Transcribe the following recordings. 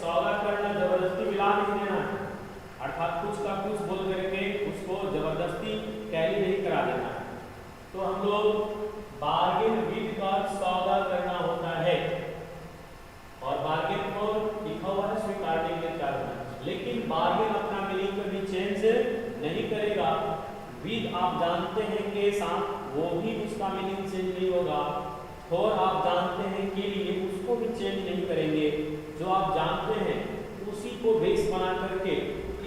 सौदा करना जबरदस्ती मिला नहीं देना है, अर्थात कुछ का कुछ बोल करके उसको जबरदस्ती कैरी नहीं करा देना है। तो हम लोग बार्गेन विद का सौदा करना होता है, और बार्गेन को लिखा हुआ है स्वीकारने के लिए तैयार होना। लेकिन बार्गेन अपना मीनिंग कभी चेंज नहीं करेगा। विद आप जानते हैं के साथ, वो भी उसका मीनिंग चेंज नहीं होगा। और आप जानते हैं के लिए, उसको भी चेंज नहीं करेंगे। जो आप जानते हैं उसी को बेस बना करके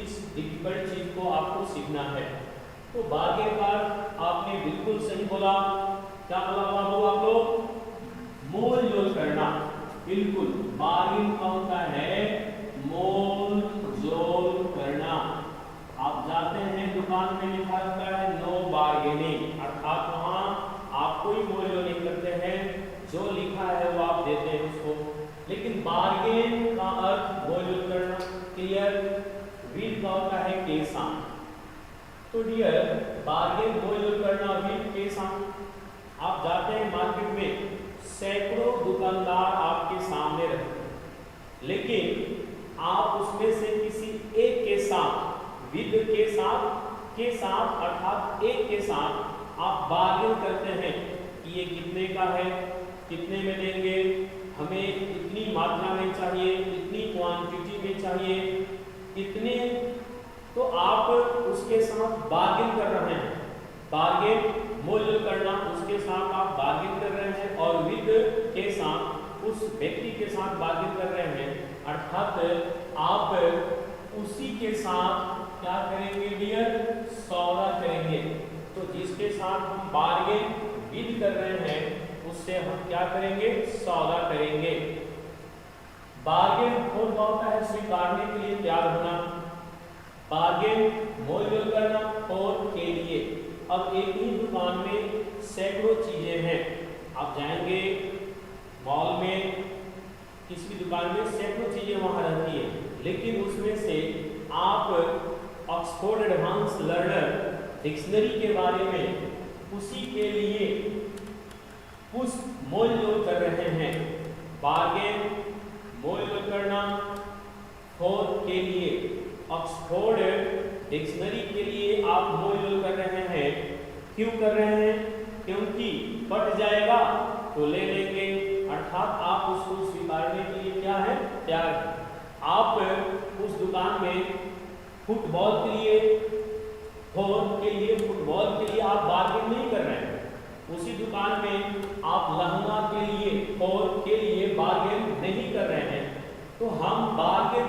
इस डिफिकल्ट चीज को आपको सीखना है। तो बार्गेन का आपने बिल्कुल सही बोला। क्या बोला बाबू आप लोग? मोल जोल करना। बिल्कुल, बार्गेन का होता है मोल जोल करना। आप जाते हैं दुकान में, लिखा रहता है नो बार्गेनिंग, अर्थात वहां आप कोई मोल जोल नहीं करते हैं, जो लिखा है वो आप देते हैं उसको। लेकिन बार्गेन का अर्थ मोल जोल करना। क्लियर? विद का होता है के साथ। तो डियर, बार्गेन मोल जोल करना विद के साथ। आप जाते हैं मार्केट में, सैकड़ों दुकानदार आपके सामने रहते हैं, लेकिन आप उसमें से किसी एक के साथ, विद के साथ अर्थात एक के साथ आप बार्गेन करते हैं कि ये कितने का है, कितने में देंगे, हमें इतनी मात्रा में चाहिए, इतनी क्वांटिटी में चाहिए, इतने। तो आप उसके साथ बार्गेन कर रहे हैं। बार्गेन मोल करना, उसके साथ आप बार्गेन कर रहे हैं, और विद के साथ उस व्यक्ति के साथ बार्गेन कर रहे हैं, अर्थात आप उसी के साथ क्या करेंगे डियर? सौदा करेंगे। तो जिसके साथ हम बार्गेन विद कर रहे हैं उससे हम क्या करेंगे? सौदा करेंगे। बार्गेन मोल होता है स्वीकारने के लिए तैयार होना। बार्गेन मोल करना और के लिए। अब एक ही दुकान में सैकड़ों चीजें हैं। आप जाएंगे मॉल में, किसी भी दुकान में सैकड़ों चीजें वहां रहती है, लेकिन उसमें से आप ऑक्सफोर्ड एडवांस लर्नर डिक्शनरी के बारे में उसी के लिए कुछ मोल जोल कर रहे हैं। बार्गेन मोल जोल करना और के लिए, ऑक्सफोर्ड डिक्शनरी के लिए आप मोल जोल कर रहे हैं। क्यों कर रहे हैं? क्योंकि बट जाएगा तो ले लेंगे, अर्थात आप उसको स्वीकारने के लिए क्या है? तैयार है। आप उस दुकान में फुटबॉल के लिए फुटबॉल के लिए आप बार्गेन नहीं कर रहे हैं। उसी दुकान में आप लहंगा के लिए बार्गेन नहीं कर रहे हैं। तो हम बार्गेन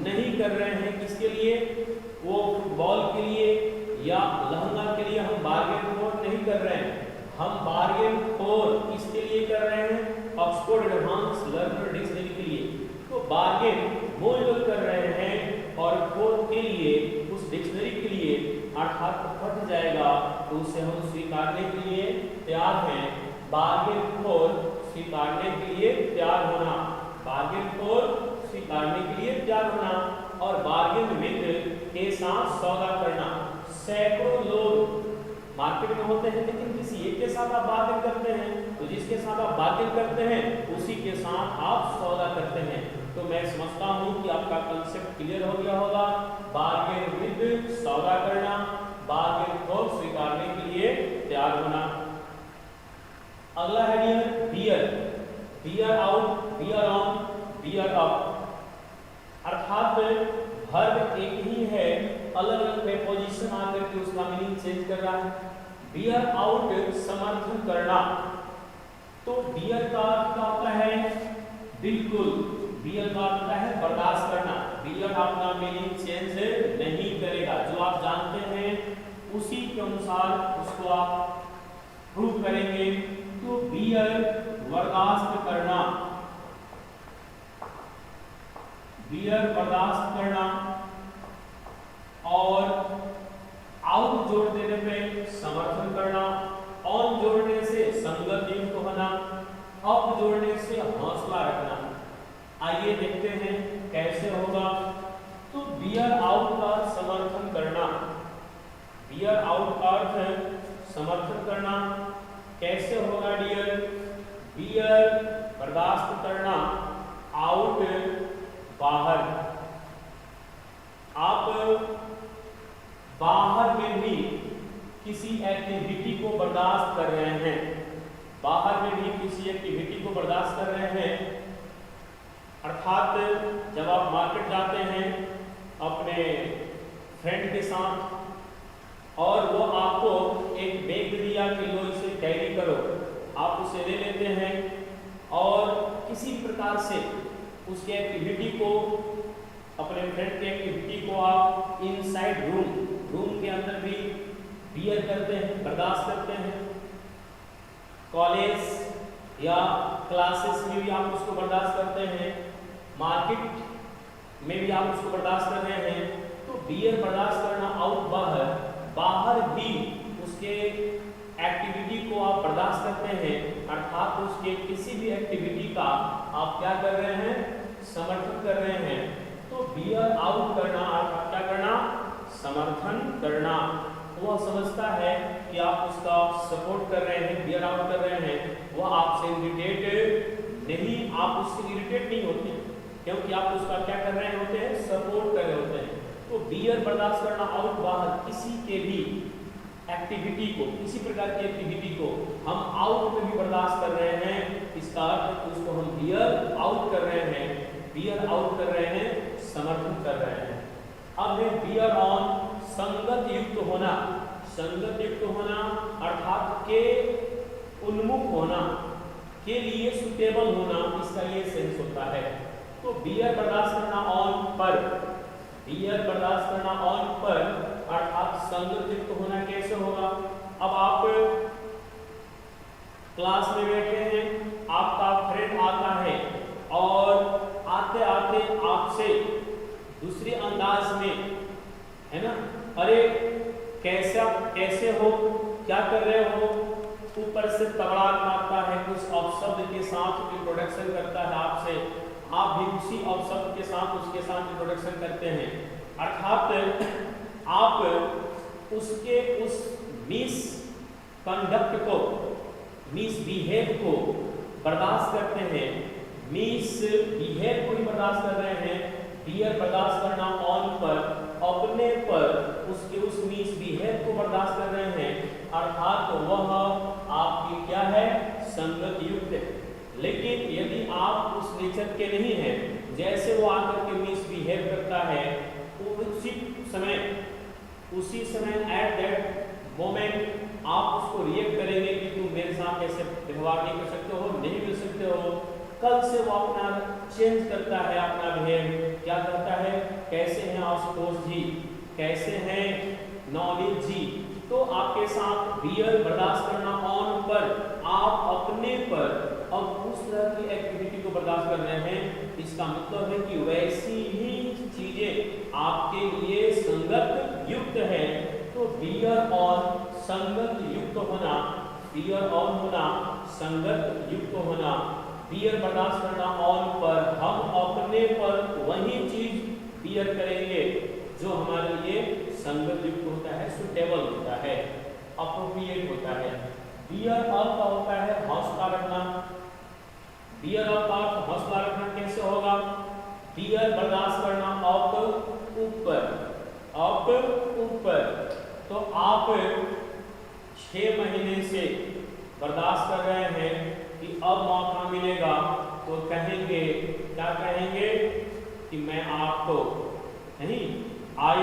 नहीं कर रहे हैं किसके लिए? वो फुटबॉल के लिए या लहंगा के लिए हम बार्गेन नहीं कर रहे हैं। हम बार्गेन किसके लिए कर रहे हैं? ऑक्सफोर्ड एडवांस लर्नर डिक्शनरी के लिए। तो बार्गेन मोल जोल कर रहे हैं, और के लिए उस डिक्शनरी के लिए, अर्थात फट जाएगा तो उसे हम स्वीकारने के लिए तैयार हैं। बार्गेन स्वीकारने के लिए तैयार होना। बार्गेन स्वीकारने के लिए तैयार होना, और बार्गेन विद के साथ सौदा करना। सैकड़ों लोग मार्केट में होते हैं, लेकिन किसी एक के साथ आप बार्गेन करते हैं, तो जिसके साथ आप बार्गेन करते हैं उसी के साथ आप सौदा करते हैं। तो मैं समझता हूं कि आपका कंसेप्ट क्लियर हो गया होगा। बार्गेन विद सौदा करना, बार्गेन को स्वीकारने के लिए तैयार होना। अगला है dear bear. Bear out, bear on, bear up, अर्थात वर्ब एक ही है, अलग अलग प्रीपोजिशन आकर के उसका मीनिंग चेंज कर रहा है। बियर आउट समर्थन करना। तो बियर का अर्थ क्या होता है? बिल्कुल, बियर का अर्थ होता है बर्दाश्त करना। बियर अपना मीनिंग चेंज नहीं करेगा, जो आप जानते हैं उसी के अनुसार उसको आप प्रूव करेंगे। तो बियर बर्दाश्त करना, बियर बर्दाश्त करना, और आउट जोड़ देने पे समर्थन करना, ऑन जोड़ने से संगत युक्त होना, अप जोड़ने से हौसला रखना। आइए देखते हैं कैसे होगा। तो बियर आउट का समर्थन करना, बियर आउट का अर्थ समर्थन करना कैसे होगा डियर? बियर बर्दाश्त करना, आउट अर्थात जब आप मार्केट जाते हैं अपने फ्रेंड के साथ और वो आपको एक बैग दिया कि लो इसे कैरी करो, आप उसे ले लेते हैं और किसी प्रकार से उसके एक्टिविटी को, अपने फ्रेंड की एक्टिविटी को आप इनसाइड रूम के अंदर भी बियर करते हैं, बर्दाश्त करते हैं। कॉलेज या क्लासेस में भी आप उसको बर्दाश्त करते हैं, मार्केट में भी आप उसको बर्दाश्त कर रहे हैं। तो बियर बर्दाश्त करना आउट बाहर भी उसके एक्टिविटी को आप बर्दाश्त करते हैं, अर्थात उसके किसी भी एक्टिविटी का आप क्या कर रहे हैं, समर्थन कर रहे हैं। तो बियर आउट करना अर्थात क्या करना, समर्थन करना। वह समझता है कि आप उसका सपोर्ट कर रहे हैं, बियर आउट कर रहे हैं, वह आपसे इरिटेट नहीं, आप उससे इरिटेट नहीं होते क्योंकि आप उसका क्या कर रहे होते हैं, सपोर्ट कर रहे होते हैं। तो बियर बर्दाश्त करना आउट बाहर किसी के भी एक्टिविटी को, किसी प्रकार की एक्टिविटी को हम आउट में भी बर्दाश्त कर रहे हैं, इसका अर्थ उसको हम बियर आउट कर रहे हैं, बियर आउट कर रहे हैं, समर्थन कर रहे हैं। अब है बियर ऑन, संगत युक्त होना। संगत युक्त होना अर्थात के उन्मुख होना, के लिए सुटेबल होना, इसका ये सेंस होता है। तो बियर बर्दाश्त करना ऑन पर, बियर बर्दाश्त करना ऑन पर अर्थात संगत युक्त होना कैसे होगा। अब आप क्लास में बैठे हैं, आपका फ्रेंड आता है और आते आते आपसे दूसरे अंदाज में, है ना, अरे कैसे हो, क्या कर रहे हो, ऊपर से तगड़ा मारता है, कुछ अपशब्द के साथ इंट्रोडक्शन करता है आपसे, आप भी उसी अपशब्द के साथ उसके साथ इंट्रोडक्शन करते हैं। अर्थात आप उसके उस मिस कंडक्ट को, मिस बिहेव को बर्दाश्त करते हैं, मिस बिहेव को ही बर्दाश्त कर रहे हैं। बियर बर्दाश्त करना ऑन पर, अपने पर उसके उस मिस बिहेव को बर्दाश्त कर रहे हैं, अर्थात वह आपकी क्या है, संगत युक्त है। लेकिन यदि आप उस नेचर के नहीं हैं, जैसे वो आकर के मिसबिहेव करता है, उसी समय एट दैट मोमेंट आप उसको रिएक्ट करेंगे कि तुम मेरे साथ ऐसे व्यवहार नहीं कर सकते हो, नहीं मिल सकते हो। कल से वो अपना चेंज करता है, अपना बिहेव क्या करता है, कैसे हैं आशुतोष जी, कैसे हैं नॉलेज जी। तो आपके साथ बियर बर्दाश्त करना ऑन पर, आप अपने पर अब उस तरह की एक्टिविटी को बर्दाश्त कर रहे हैं, इसका मतलब है कि वैसी ही चीजें आपके लिए संगत युक्त है। तो बियर ऑन, संगत युक्त होना, बियर ऑन होना, संगत युक्त होना। बियर बर्दाश्त करना ऑन पर, हम अपने पर वही चीज बियर करेंगे जो हमारे लिए संगत युक्त होता है, सुटेबल होता है, अप्रोप्रिएट होता है। बियर अप का होता है हौसला रखना। बियर अप का हौसला रखना कैसे होगा, बियर बर्दाश्त करना अप ऊपर, अप ऊपर। तो आप 6 महीने से बर्दाश्त कर रहे हैं कि अब मौका मिलेगा तो कहेंगे, क्या कहेंगे कि मैं आपको नहीं, I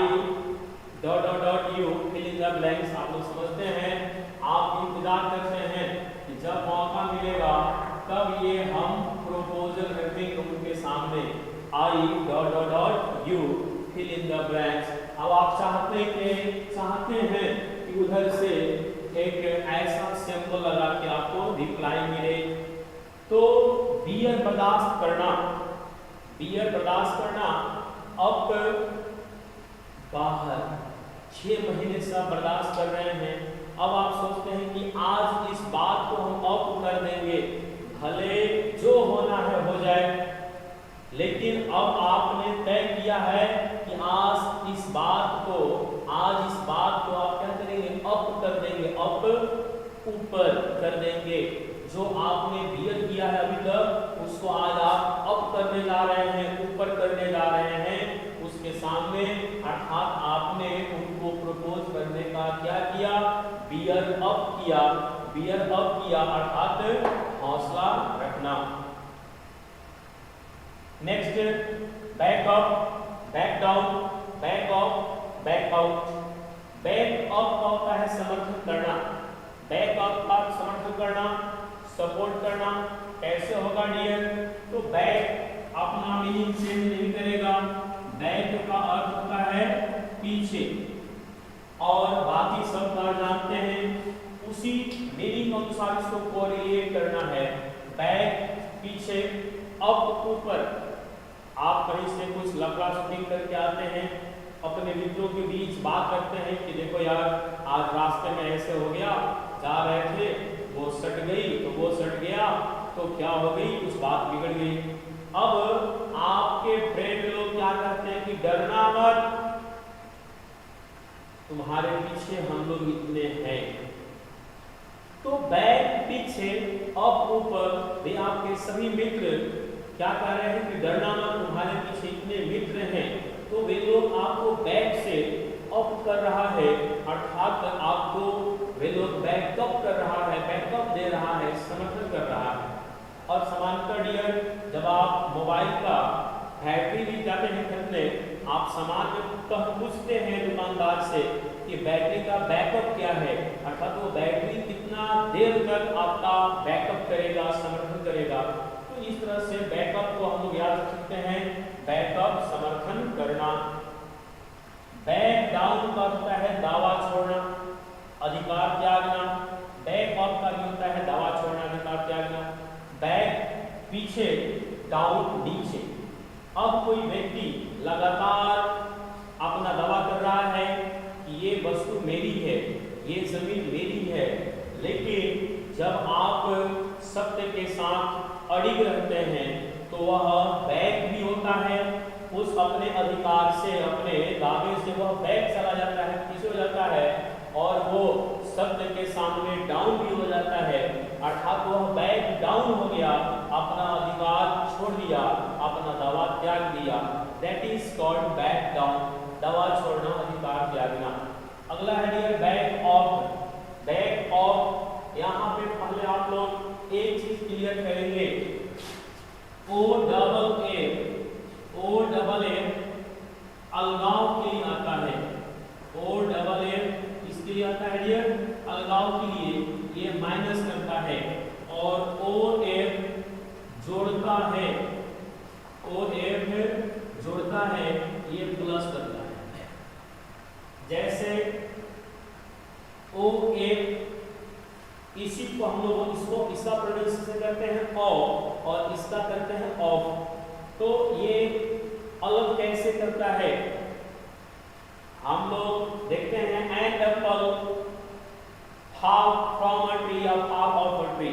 .you fill in the blanks, आप लोग समझते हैं, आप इंतजार करते हैं कि जब मौका मिलेगा तब ये हम प्रोपोजल रखेंगे उनके सामने, I .you fill in the blanks. अब आप चाहते हैं कि उधर से एक ऐसा सिंबल लगा के आपको रिप्लाई मिले। तो बियर बर्दाश्त करना, बियर बर्दाश्त करना अब बाहर 6 महीने से आप बर्दाश्त कर रहे हैं। अब आप सोचते हैं कि आज इस बात को हम अप कर देंगे, भले जो होना है हो जाए, लेकिन अब आपने तय किया है कि आज इस बात को आप क्या करेंगे, अप कर देंगे, अप ऊपर कर देंगे। जो आपने बियर किया है अभी तक, उसको आज आप अप करने जा रहे हैं, ऊपर करने जा रहे हैं उसके सामने। अर्थात आपने उनको प्रपोज करने का क्या किया, बियर अप किया, बियर अप किया अर्थात हौसला रखना। Next back up, back down, back up, back out. Back up का होता है समर्थन करना, बैक अप का समर्थन करना, सपोर्ट करना। कैसे होगा डियर? तो बैक अपना मीनिंग चेंज नहीं करेगा, बैक का अर्थ होता है पीछे, और बाकी सब बार जानते हैं उसी मीनिंग अनुसार इसको कोरिलेट करना है। बैक पीछे, अप ऊपर। आप कहीं से कुछ लफड़ा शूटिंग करके आते हैं, अपने मित्रों के बीच बात करते हैं कि देखो यार आज रास्ते में ऐसे हो गया, जा रहे थे वो सट गई तो वो सट गया तो क्या हो गई, कुछ बात बिगड़ गई। अब आपके फ्रेंड लोग क्या कहते हैं कि डरना मत, तुम्हारे पीछे हम लोग इतने हैं। तो बैक पीछे, अप ऊपर, वे आपके सभी मित्र क्या कह रहे हैं कि डरना मत, तुम्हारे पीछे इतने मित्र हैं। तो वे लोग आपको बैक से अप कर रहा है, अर्थात आपको वे लोग बैकअप कर रहा है, बैकअप दे रहा है, समर्थन कर रहा है। और समांतर डियर, जब आप मोबाइल का बैटरी भी जाते हैं खरीदने, आप सामान पूछते हैं दुकानदार से कि बैटरी का बैकअप क्या है, अर्थात वो बैटरी कितना देर तक आपका बैकअप करेगा, समर्थन करेगा। तो इस तरह से बैकअप को हम लोग याद रख सकते हैं, बैकअप समर्थन करना। बैक डाउन का होता है दावा छोड़ना, अधिकार त्यागना। बैक अप का भी होता है दावा छोड़ना, अधिकार त्यागना। बैक पीछे, डाउन नीचे। अब कोई व्यक्ति लगातार अपना दावा कर रहा है कि ये वस्तु मेरी है, ये जमीन मेरी है, लेकिन जब आप सत्य के साथ अड़िग रहते हैं तो वह बैक भी होता है, उस अपने अधिकार से, अपने दावे से वह बैक चला जाता है, पीछे हो जाता है, और वो सत्य के सामने डाउन भी हो जाता है, अर्थात वह बैक डाउन हो गया, अपना अधिकार छोड़ दिया, अपना दावा त्याग दिया। That is called back down, दावा छोड़ना, अधिकार त्यागना। अगला है dear back off. Back off, यहाँ पे पहले आप लोग एक चीज क्लियर करेंगे, ओ डबल एफ अलगाव के लिए आता है, ओ डबल एफ इसके लिए आता है डियर, अलगाव के लिए, ये माइनस करता है, और ओ एफ जोड़ता है, ओ एफ जोड़ता है, ये प्लस करता है। जैसे ओ एफ, इसी को हम लोग इसका प्रोनाउंसिएशन करते हैं ऑफ, और इसका करते हैं ऑफ। तो ये अलग कैसे करता है, हम लोग देखते हैं, an apple fall from a tree या फॉल ऑफ अ ट्री।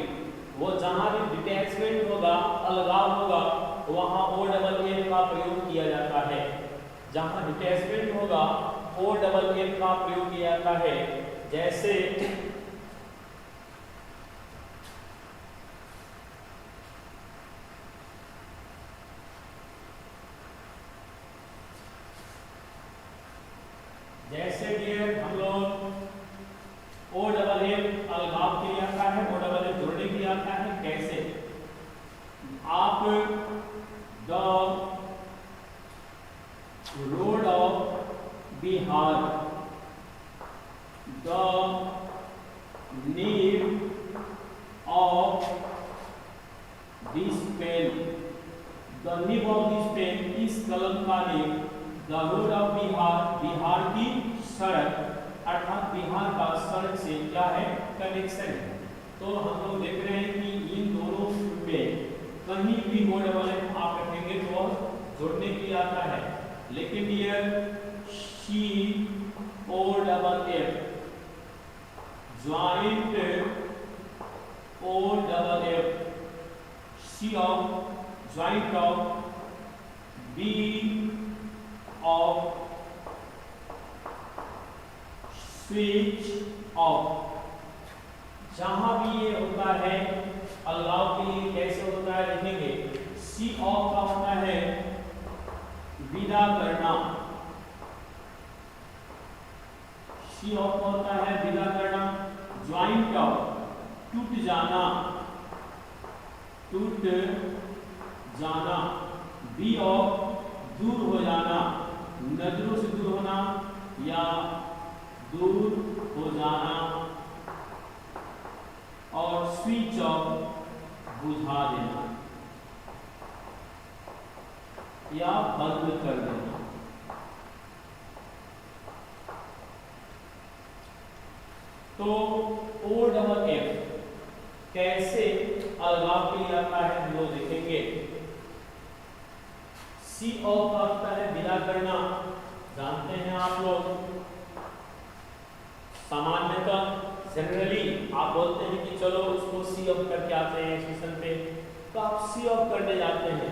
वो जहां भी डिटैचमेंट होगा, अलगाव होगा, वहां ओ डबल एफ का प्रयोग किया जाता है। जहां डिटैचमेंट होगा, ओ डबल एफ का प्रयोग किया जाता है। जैसे डियर हम लोग ओ डबल एफ अलगाव के लिए आता है, ओ डबल एफ जोड़ने के लिए आता है। कैसे? आप the road of Bihar, the need of this pen, the need of this pen, इस कलम का nib, the road of Bihar, Bihar की सड़क, अर्थात बिहार का सड़क से क्या है, कनेक्शन है। तो हम लोग देख रहे हैं कि इन दोनों में कहीं भी ओ डबल एफ आप रखेंगे तो जोड़ने के लिए आता है, लेकिन ये शी O double F joint O double F, see off joint off be off switch off. जहां भी ये होता है अलगाव के लिए कैसे होता है लिखेंगे, सी ऑफ का होता है विदा करना, सी ऑफ का होता है विदा करना। ज्वाइंट ऑफ टूट जाना, टूट जाना। बी ऑफ दूर हो जाना, नजरों से दूर होना या दूर हो जाना, और स्विच ऑफ बुझा देना या बंद कर देना। तो ओ डबल एफ कैसे अलगाव के लिए आता है हम लोग देखेंगे। सी ऑफ आता है विदा करना, जानते हैं आप लोग, सामान्यतः जनरली आप बोलते हैं कि चलो उसको सी ऑफ करके आते हैं स्टेशन पे, तो आप सी ऑफ करने जाते हैं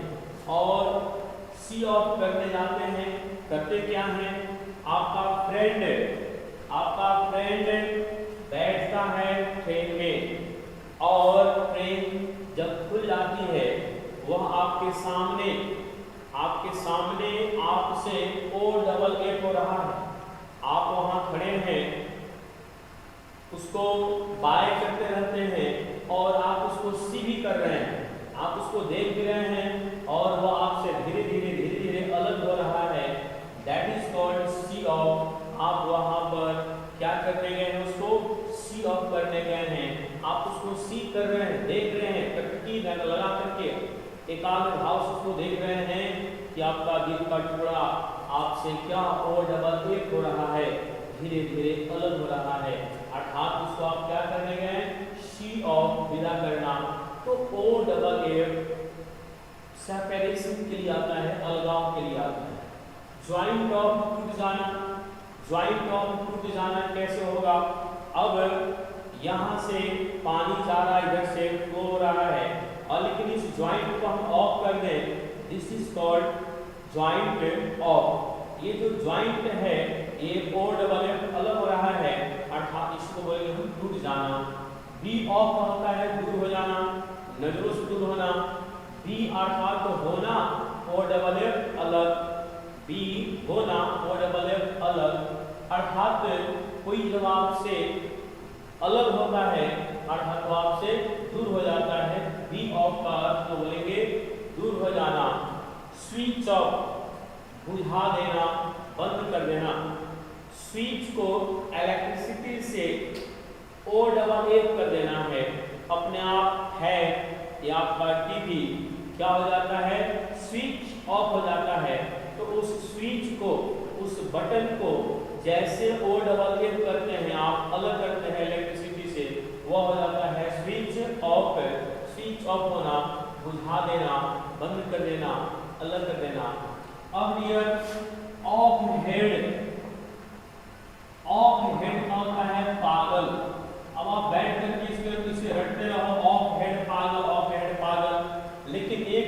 और सी ऑफ करने जाते हैं, करते क्या हैं, आपका फ्रेंड बैठता है ट्रेन में और ट्रेन जब खुल जाती है वह आपके सामने आपसे ओ डबल एफ हो रहा है, आप वहां खड़े हैं, उसको बाय करते रहते हैं और आप उसको सी भी कर रहे हैं, आप उसको देख भी रहे हैं और वह आपसे धीरे धीरे अलग हो रहा है। That is called see off. आप वहां पर क्या करने गए हैं, उसको सी ऑफ करने गए हैं, आप उसको सी कर रहे हैं, देख रहे हैं, प्रकृति लगा करके एकाग्र भाव से उसको देख रहे हैं कि आपका दिल का टुकड़ा आपसे क्या ओ डबल एफ हो रहा है, धीरे धीरे अलग हो रहा है, अर्थात उसको आप क्या करने गए, सी ऑफ विदा करना। तो ओ डबल एफ सेपरेशन के लिए आता है, अलगाव के लिए आता है। ज्वाइंट ऑफ टूट जाना, ज्वाइंट ऑफ टूट जाना कैसे होगा, अब यहाँ से पानी जा रहा है, इधर से फ्लो हो रहा है और लेकिन इस ज्वाइंट को हम ऑफ कर दें, this is called joint of. ये जो ज्वाइंट है ये ओ डबल एफ अलग हो रहा है, अर्थात इसको बोलेंगे हम टूट जाना। बी ऑफ होता है दूर हो जाना, नजरों से दूर होना, बी अर्थात तो होना ओ डबल एफ अलग, बी होना ओ डबल एफ अलग, अर्थात कोई जब आपसे अलग होता है अर्थात वो आपसे दूर हो जाता है। बी ऑफ का अर्थ तो बोलेंगे दूर हो जाना। स्विच ऑफ बुझा देना, बंद कर देना। स्विच को इलेक्ट्रिसिटी से ओ डबल एफ कर देना है, अपने आप है या आपका टीवी क्या हो जाता है, स्विच ऑफ हो जाता है। तो उस स्विच को, उस बटन को जैसे ओ डबल एफ करते हैं आप, अलग करते हैं इलेक्ट्रिसिटी से, वह हो जाता है स्विच ऑफ। स्विच ऑफ होना, बुझा देना, बंद कर देना, अलग कर देना। अब dear off head, off head का होता है पागल। अब आप बैठ करके इसके पीछे रटते रहो ऑफ हेड पागल, ऑफ हेड पागल, लेकिन एक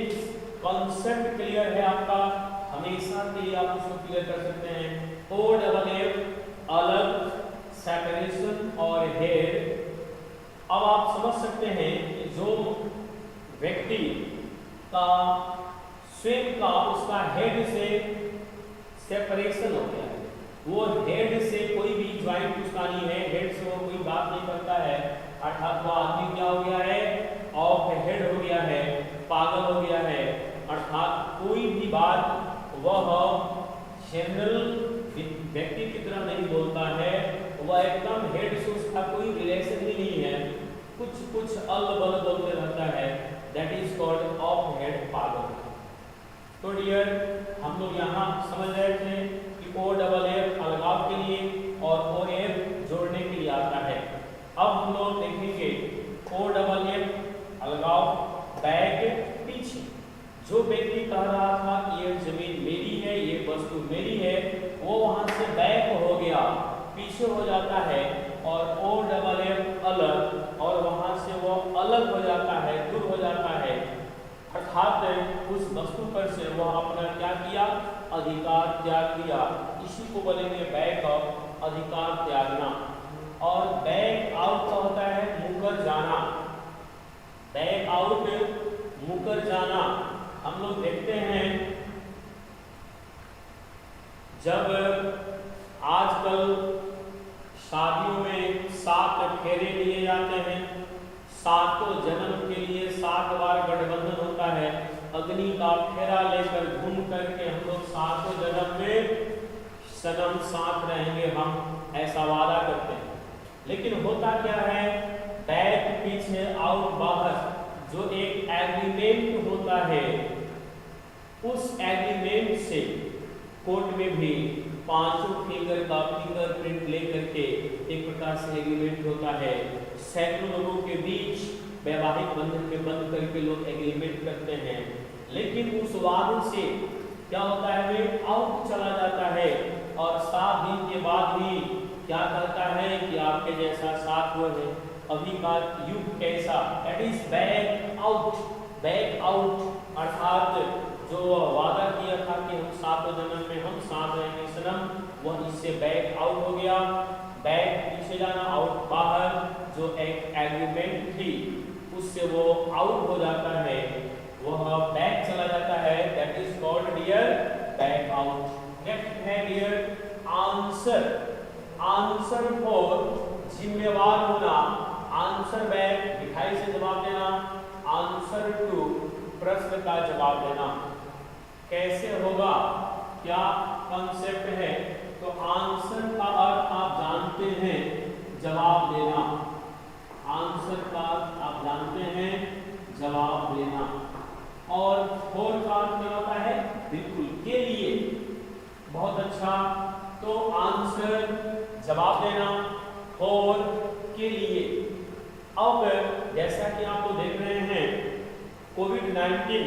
कॉन्सेप्ट क्लियर है आपका, हमेशा के लिए आप उसको क्लियर कर सकते हैं। ओ डबल एफ अलग, सेपरेशन और हेड। अब आप समझ सकते हैं कि जो व्यक्ति का स्वयं का उसका हेड से सेपरेशन हो गया है, वो हेड से कोई भी ज्वाइंट उसका नहीं है, हेड से वो कोई बात नहीं करता है, अर्थात वो आदमी क्या हो गया है, ऑफ हेड हो गया है, पागल हो गया है, अर्थात कोई भी बात वह जनरल व्यक्ति की तरह नहीं बोलता है, वह एकदम हेड से उसका कोई रिलेशन ही नहीं है, कुछ अल बल बोलते रहता है। That is called off head पागल। तो डियर हम लोग यहाँ समझ रहे थे कि ओ डबल एफ अलगाव के लिए और ओ एफ जोड़ने के लिए आता है। अब हम लोग देखेंगे ओ डबल एफ अलगाव बैक पीछे। जो व्यक्ति कह रहा था कि ये जमीन मेरी है, ये वस्तु मेरी है, वो वहां से बैक हो गया, पीछे हो जाता है, और ओ डबल एफ अलग, और वहां से वो अलग हो जाता है, दूर हो जाता है, अर्थात उस वस्तु पर से वह अपना क्या किया, अधिकार त्याग किया। इसी को बोलेंगे बैक ऑफ, अधिकार त्यागना। और बैक आउट का होता है मुकर जाना, बैक आउट मुकर जाना। हम लोग देखते हैं जब आजकल शादियों में 7 फेरे लिए जाते हैं, 7 जन्म के लिए 7 बार गठबंधन होता है, अग्नि का फेरा लेकर घूम करके हम लोग सातों जन्म में सनम साथ रहेंगे, हम ऐसा वादा करते हैं। लेकिन होता क्या है, बैक पीछे आउट बाहर, जो एक एग्रीमेंट होता है, उस एग्रीमेंट से कोर्ट में भी पांचों फिंगर का फिंगरप्रिंट लेकर के एक प्रकार से एग्रीमेंट होता है। सैकड़ों लोगों के बीच वैवाहिक बंधन में बंद करके लोग एग्रीमेंट करते हैं, लेकिन उस वादे से क्या होता है, वे आउट चला जाता है और 7 दिन के बाद भी क्या कहता है कि आपके जैसा साथ हुआ है। अभी का युग कैसा, that is back out. Back out अर्थात जो वादा किया था कि हम सातों जन्म में हम साथ रहेंगे सनम, वह इससे बैक आउट हो गया। बैक पीछे जाना, आउट बाहर, जो एक एग्रीमेंट थी उससे वो आउट हो जाता है, वह बैक चला जाता है, that is called dear back out. Next है डियर आंसर। आंसर फॉर जिम्मेवार होना, आंसर बैक मिठाई से जवाब देना, आंसर टू प्रश्न का जवाब देना। कैसे होगा, क्या कॉन्सेप्ट है, तो आंसर का अर्थ आप जानते हैं, जवाब देना। आंसर का आप जानते हैं, जवाब देना। और फॉर का अर्थ क्या होता है, बिल्कुल, के लिए। बहुत अच्छा, तो आंसर जवाब देना, फॉर के लिए। अब जैसा कि आप लोग देख रहे हैं, कोविड-19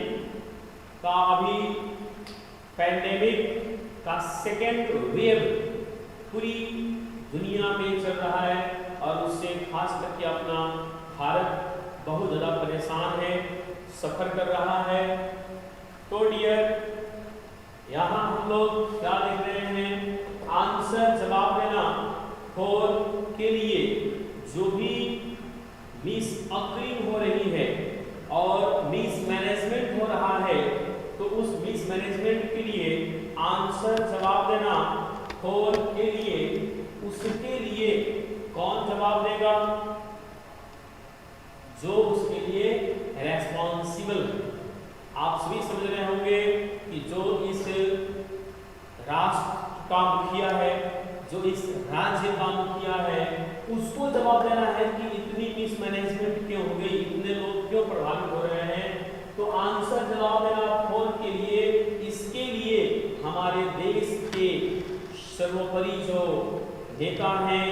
का अभी पैंडेमिक का सेकेंड वेव पूरी दुनिया में चल रहा है और उससे खास करके अपना भारत बहुत ज़्यादा परेशान है, सफर कर रहा है। तो डियर यहाँ हम लोग क्या देख रहे हैं, आंसर जवाब देना, फॉर के लिए। जो भी मिस अक्रिंग हो रही है और मिस मैनेजमेंट हो रहा है, तो उस मिस मैनेजमेंट के लिए आंसर जवाब देना, फॉर के लिए। उसके लिए कौन जवाब देगा, जो उसके लिए रेस्पॉन्सिबल। आप सभी समझ रहे होंगे कि जो इस राष्ट्र का मुखिया है, जो इस राज्य का मुखिया है, उसको जवाब देना है कि इतनी मिस मैनेजमेंट क्यों हो गई, इतने लोग क्यों प्रभावित हो रहे हैं। तो आंसर जवाब देना, फॉर के लिए। इसके लिए हमारे देश के सर्वोपरि जो नेता हैं,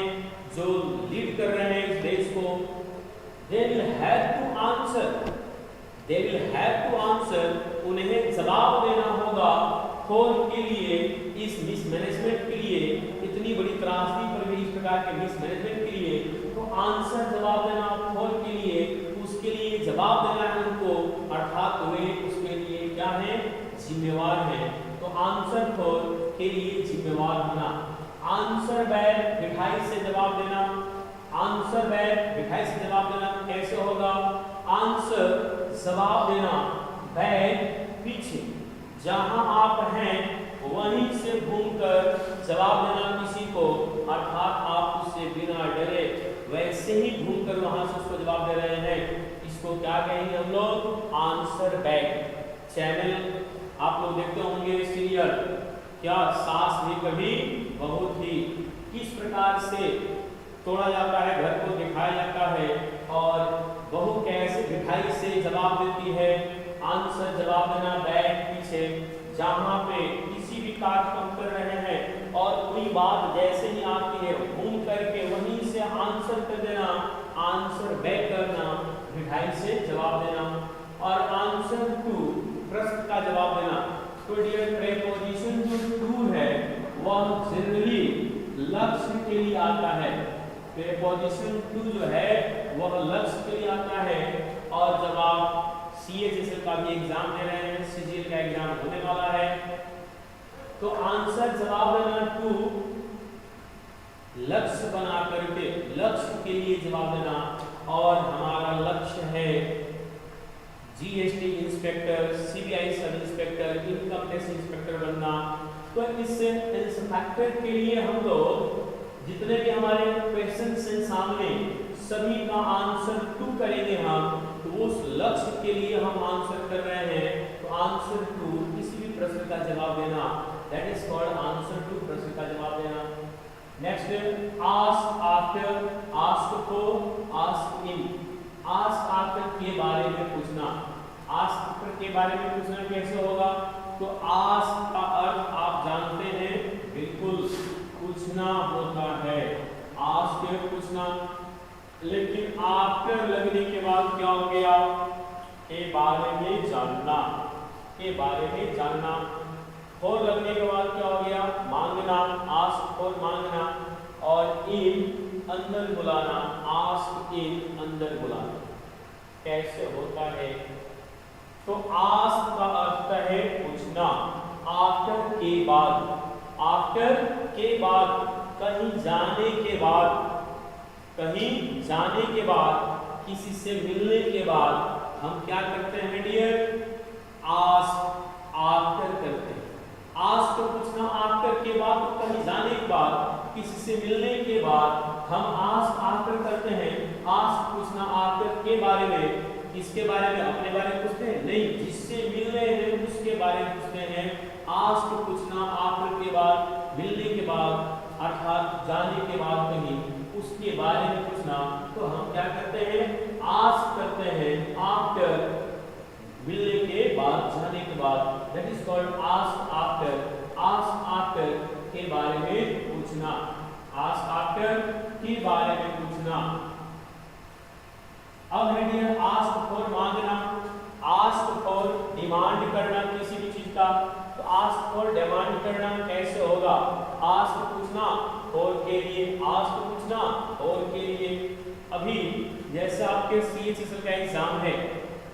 जो लीड कर रहे हैं इस देश को, they will have to answer, they will have to answer, उन्हें जवाब देना होगा फॉर के लिए, इस मिस मैनेजमेंट के लिए, इतनी बड़ी त्रासदी पर भी इस प्रकार के मिस मैनेजमेंट के लिए। तो आंसर जवाब देना फॉर के लिए, उसके लिए जवाब देना है उनको, अर्थात वे उसके लिए क्या है, जिम्मेवार है। तो आंसर फॉर के लिए जिम्मेवार होना। आंसर बैक मिठाई से जवाब देना, आंसर बैक मिठाई से जवाब देना कैसे होगा, आंसर जवाब देना, बैक पीछे, जहां आप हैं वहीं से घूमकर जवाब देना किसी को, अर्थात आप उससे बिना डरे वैसे ही घूमकर वहां से उसको जवाब दे रहे हैं। इसको क्या कहेंगे हम लोग, आंसर बैक। चैनल आप लोग देखते होंगे सीरियल, क्या सास भी कभी बहू थी, किस प्रकार से तोड़ा जाता है, घर को दिखाया जाता है और बहू कैसे मिठाई से जवाब देती है। आंसर जवाब देना बैक पीछे, जहां पे किसी भी कार्य को हम कर रहे हैं और कोई बात जैसे ही आती है घूम करके वहीं से आंसर कर देना, आंसर बैक करना, मिठाई से जवाब देना। और आंसर टू प्रश्न का जवाब देना। तो डियर प्रीपोजिशन जो टू है वह जनरली लक्ष्य के लिए आता है। प्रीपोजिशन टू जो है वह लक्ष्य के लिए आता है। और जब आप CHSL का भी एग्जाम दे रहे हैं, CGL का एग्जाम होने वाला है, तो आंसर जवाब देना टू लक्ष्य बना करके, लक्ष्य के लिए जवाब देना। और हमारा लक्ष्य है GST inspector, CBI sub inspector, income tax inspector बनना। तो इस इंस्पेक्टर के लिए हम लोग जितने भी हमारे क्वेश्चंस हैं सामने, सभी का आंसर टू करेंगे हम। तो उस लक्ष्य के लिए हम आंसर कर रहे हैं, तो आंसर टू किसी भी प्रश्न का जवाब देना, that is called answer to, प्रश्न का जवाब देना। Next ask after, ask for, ask in. Ask after के बारे में पूछना, आस्क आफ्टर के बारे में पूछना कैसे होगा? तो आस्क का अर्थ आप जानते हैं, बिल्कुल पूछना होता है, आस्क पूछना। लेकिन आफ्टर लगने के बाद क्या हो गया? के बारे में जानना, के बारे में जानना। फॉर लगने के बाद क्या हो गया? मांगना, आस्क फॉर मांगना। और इन अंदर बुलाना, आस्क इन अंदर बुलाना। कैसे होता है? तो आस्क का अर्थ है पूछना, आफ्टर के बाद, आफ्टर के बाद, कहीं जाने के बाद, कहीं जाने के बाद, किसी से मिलने के बाद हम क्या करते हैं डियर? आस्क आफ्टर करते हैं। आस्क तो पूछना आफ्टर के बाद, तो कहीं जाने के बाद, किसी से मिलने के बाद हम आस्क आफ्टर करते हैं। आस्क पूछना आफ्टर के बारे में, किसके बारे में? अपने बारे में पूछते हैं? नहीं, जिससे मिल रहे हैं उसके बारे में पूछते हैं। आस्क पूछना आफ्टर के बाद, मिलने के बाद, अर्थात जाने के बाद कहीं उसके बारे में पूछना। तो हम क्या करते हैं? आस्क करते हैं आफ्टर, मिलने के बाद, जाने के बाद, that is called ask after. Ask after के बारे में पूछना, आस्क आफ्टर के बारे में पूछना। अब है डियर आस्क फॉर मांगना, आस्क फॉर डिमांड करना किसी भी चीज का। तो आस्क फॉर डिमांड करना कैसे होगा? आस्क पूछना फॉर के लिए, आस्क पूछना फॉर के लिए। अभी जैसे आपके सीएचएसएल का एग्जाम है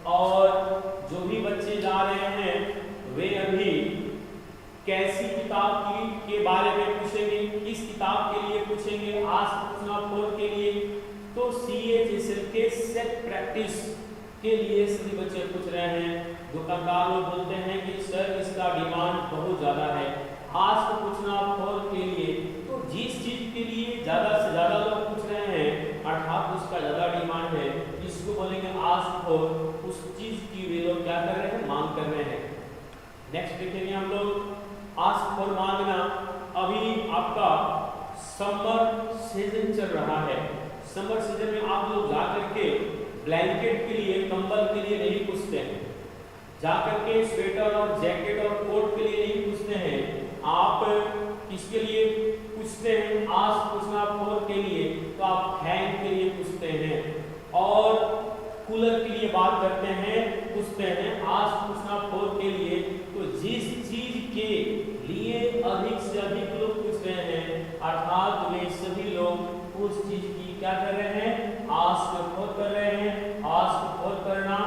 और जो भी बच्चे जा रहे हैं वे अभी कैसी किताब के बारे में पूछेंगे, किस किताब के लिए पूछेंगे? आस्क पूछना फॉर के लिए। तो सीएचएसएल के सेट प्रैक्टिस के लिए सभी बच्चे पूछ रहे हैं। दुकानदार लोग बोलते हैं कि सर इसका डिमांड बहुत ज़्यादा है, आस्क पूछना फॉर के लिए। तो जिस चीज़ के लिए ज़्यादा से ज़्यादा लोग पूछ रहे हैं अर्थात उसका ज़्यादा डिमांड है, इसको बोलेंगे आस्क फॉर। उस चीज़ की वे लोग क्या कर रहे हैं? मांग कर रहे हैं। नेक्स्ट देखेंगे हम लोग आस्क फॉर मांगना। अभी आपका समर सीजन चल रहा है, समर सीजन में आप लोग जा करके ब्लैंकेट के लिए, कंबल के लिए नहीं पूछते हैं, जा करके स्वेटर और जैकेट और कोट के लिए नहीं पूछते हैं। आप किसके लिए पूछते हैं? आस्क पूछना फॉर के लिए, तो आप फैन के लिए पूछते हैं। और कूलर के लिए बात करते हैं, पूछते हैं आस्क पूछना फॉर के लिए। तो जिस चीज के लिए अधिक से अधिक लोग पूछ रहे हैं अर्थात वे सभी लोग उस चीज की क्या कर रहे हैं? आस्क फॉर कर रहे हैं। आस्क फॉर करना,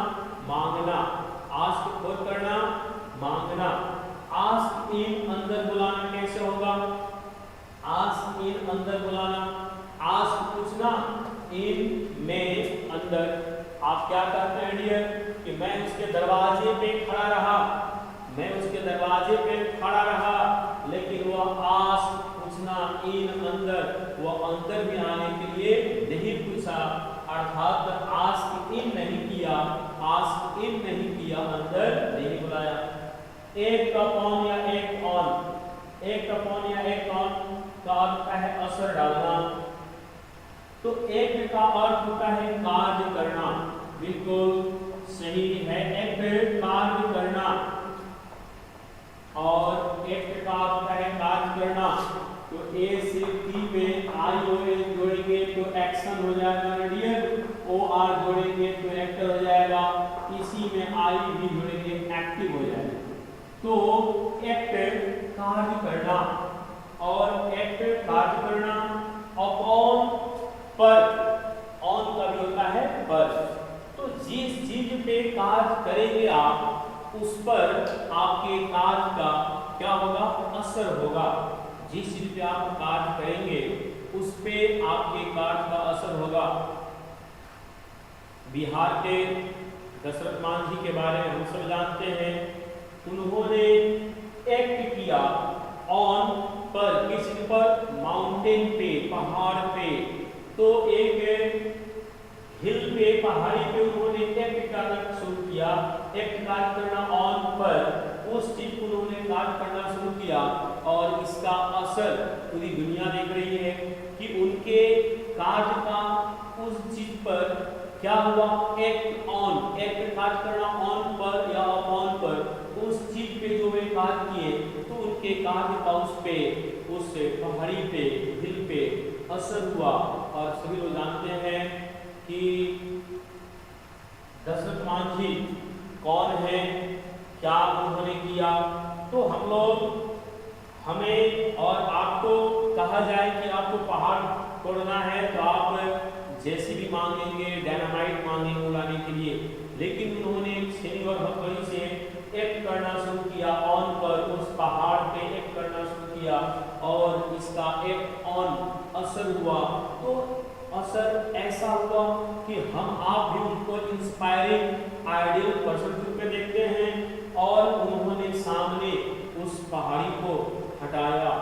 मांगना, आस्क फॉर करना, मांगना। आस्क इन अंदर बुलाना कैसे होगा? आस्क इन अंदर बुलाना, आस्क पूछना, इन में अंदर। आप क्या करते हैं डियर कि मैं उसके दरवाजे पे खड़ा रहा, मैं उसके दरवाजे पे खड़ा रहा, लेकिन वह आस्क पूछना इन अंदर, वह अंदर में आने के लिए नहीं पूछा अर्थात आस्क इन नहीं किया, आस्क इन नहीं किया, अंदर नहीं बुलाया। एक अपॉन या एक ऑन, एक अपॉन या एक ऑन का अर्थ है असर डालना। तो एक का अर्थ होता है कार्य करना, बिल्कुल सही है, एक कार्य करना। और एक का अर्थ है कार्य करना। तो ए से टी में आई ओ एस जोड़ेंगे तो एक्शन हो जाएगा डियर, ओ आर जोड़ेंगे तो एक्टर हो जाएगा, इसी में आई भी जोड़ेंगे एक्टिव हो जाएगा। तो एक्ट कार्य करना और एक्ट कार्य करना। अपॉन पर, ऑन का भी होता है पर। तो जिस चीज पे कार्य करेंगे आप उस पर आपके कार्य का क्या होगा? असर होगा। जिस चीज पे आप कार्य करेंगे उस पे आपके कार्य का असर होगा। बिहार के दशरथ मान जी के बारे में हम सब जानते हैं। उन्होंने एक्ट किया ऑन पर, किसी पर? माउंटेन पे, पहाड़ पे। तो एक हिल पे, पहाड़ी पे उन्होंने एक्ट करना शुरू किया। एक्ट कार्य करना ऑन पर उस चीज को उन्होंने कार्य करना शुरू किया और इसका असर पूरी दुनिया देख रही है कि उनके कार्य का उस चीज पर क्या हुआ। एक्ट ऑन, एक्ट कार्य करना ऑन पर या अपॉन पर उस चीज पे जो वे कार्य किए तो उनके कार्य का उस पे, उस पहाड़ी पे, दिल पे असर हुआ। और सभी लोग जानते हैं कि दशरथ मांझी कौन है, क्या उन्होंने किया। तो हम लोग, हमें और आपको कहा जाए कि आपको पहाड़ तोड़ना है तो आप जेसीबी मांगेंगे, डायनामाइट मांगेंगे उड़ाने के लिए, लेकिन उन्होंने छेनी और हथौड़ी से एक्ट करना शुरू किया ऑन पर, उस पहाड़ पे एक्ट करना शुरू किया और इसका एक्ट ऑन असर हुआ। तो असर ऐसा हुआ कि हम आप भी उनको इंस्पायरिंग आइडियल पर्सन के रूप में देखते हैं और उन्होंने सामने उस पहाड़ी को हटाया।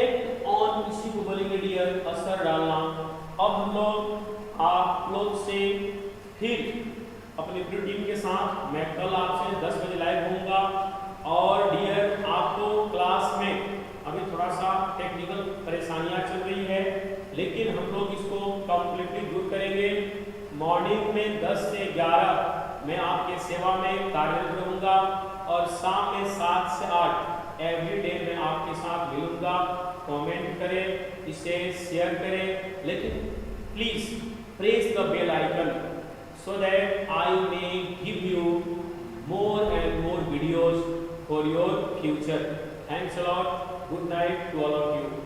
एक्ट ऑन इसी को बोलेंगे डियर, असर डालना। अब हम लोग आप लोग से फिर अपनी पूरी टीम के साथ मैं कल आपसे 10 बजे लाइव होऊंगा। और डियर आपको क्लास में अभी थोड़ा सा टेक्निकल परेशानियां चल रही है, लेकिन हम लोग इसको कंप्लीटली दूर करेंगे। मॉर्निंग में 10 से 11 मैं आपके सेवा में कार्यरत रहूंगा और शाम में 7 से 8 एवरी डे मैं आपके साथ मिलूंगा। कमेंट करें, इसे शेयर करें, लेकिन please press the bell icon so that I may give you more and more videos for your future. Thanks a lot. Good night to all of you.